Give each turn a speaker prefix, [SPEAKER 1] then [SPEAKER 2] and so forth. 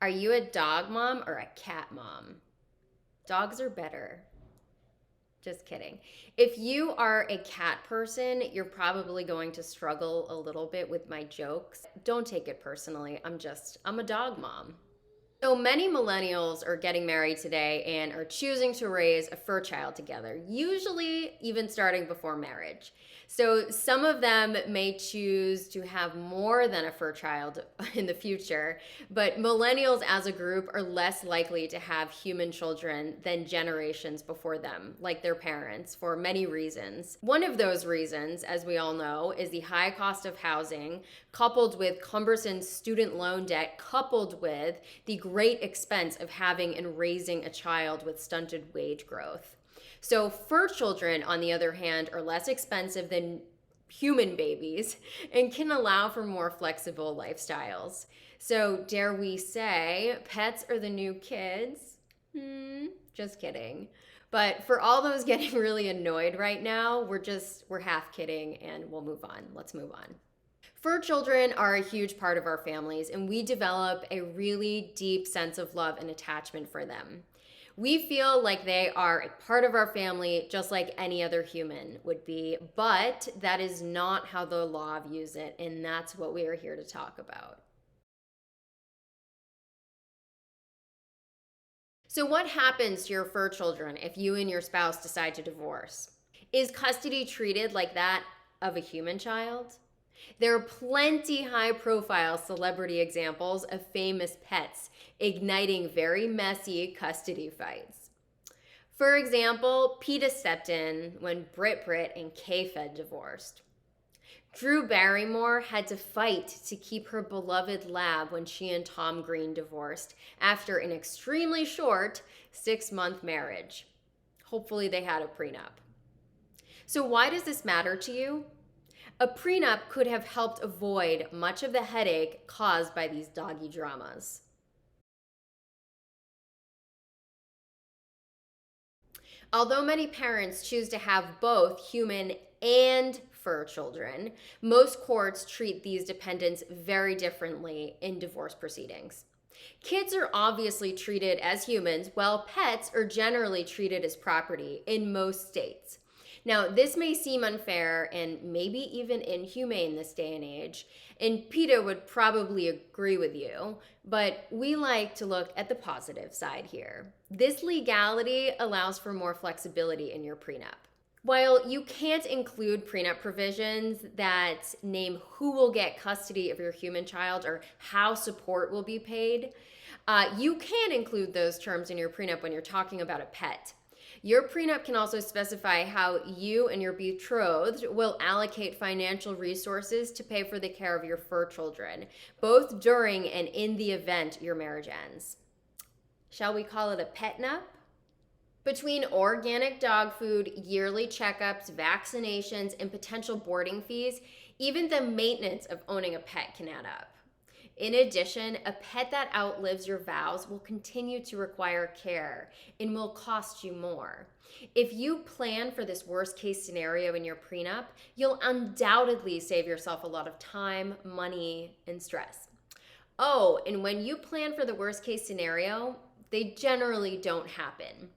[SPEAKER 1] Are you a dog mom or a cat mom? Dogs are better. Just kidding. If you are a cat person, you're probably going to struggle a little bit with my jokes. Don't take it personally. I'm a dog mom. So many millennials are getting married today and are choosing to raise a fur child together, usually even starting before marriage. So some of them may choose to have more than a fur child in the future, but millennials as a group are less likely to have human children than generations before them, like their parents, for many reasons. One of those reasons, as we all know, is the high cost of housing, coupled with cumbersome student loan debt, coupled with the great expense of having and raising a child with stunted wage growth. So, fur children, on the other hand, are less expensive than human babies and can allow for more flexible lifestyles. So, dare we say, pets are the new kids? Just kidding. But for all those getting really annoyed right now, we're half kidding and we'll move on. Let's move on. Fur children are a huge part of our families, and we develop a really deep sense of love and attachment for them. We feel like they are a part of our family, just like any other human would be, but that is not how the law views it, and that's what we are here to talk about. So, what happens to your fur children if you and your spouse decide to divorce? Is custody treated like that of a human child? There are plenty high profile celebrity examples of famous pets igniting very messy custody fights. For example, PETA stepped in when Brit and K-Fed divorced. Drew Barrymore had to fight to keep her beloved lab when she and Tom Green divorced after an extremely short 6-month marriage. Hopefully, they had a prenup. So, why does this matter to you? A prenup could have helped avoid much of the headache caused by these doggy dramas. Although many parents choose to have both human and fur children, most courts treat these dependents very differently in divorce proceedings. Kids are obviously treated as humans, while pets are generally treated as property in most states. Now, this may seem unfair and maybe even inhumane this day and age, and PETA would probably agree with you, but we like to look at the positive side here. This legality allows for more flexibility in your prenup. While you can't include prenup provisions that name who will get custody of your human child or how support will be paid, you can include those terms in your prenup when you're talking about a pet. Your prenup can also specify how you and your betrothed will allocate financial resources to pay for the care of your fur children, both during and in the event your marriage ends. Shall we call it a petnup? Between organic dog food, yearly checkups, vaccinations, and potential boarding fees, even the maintenance of owning a pet can add up. In addition, a pet that outlives your vows will continue to require care and will cost you more. If you plan for this worst case scenario in your prenup, you'll undoubtedly save yourself a lot of time, money, and stress. Oh, and when you plan for the worst case scenario, they generally don't happen.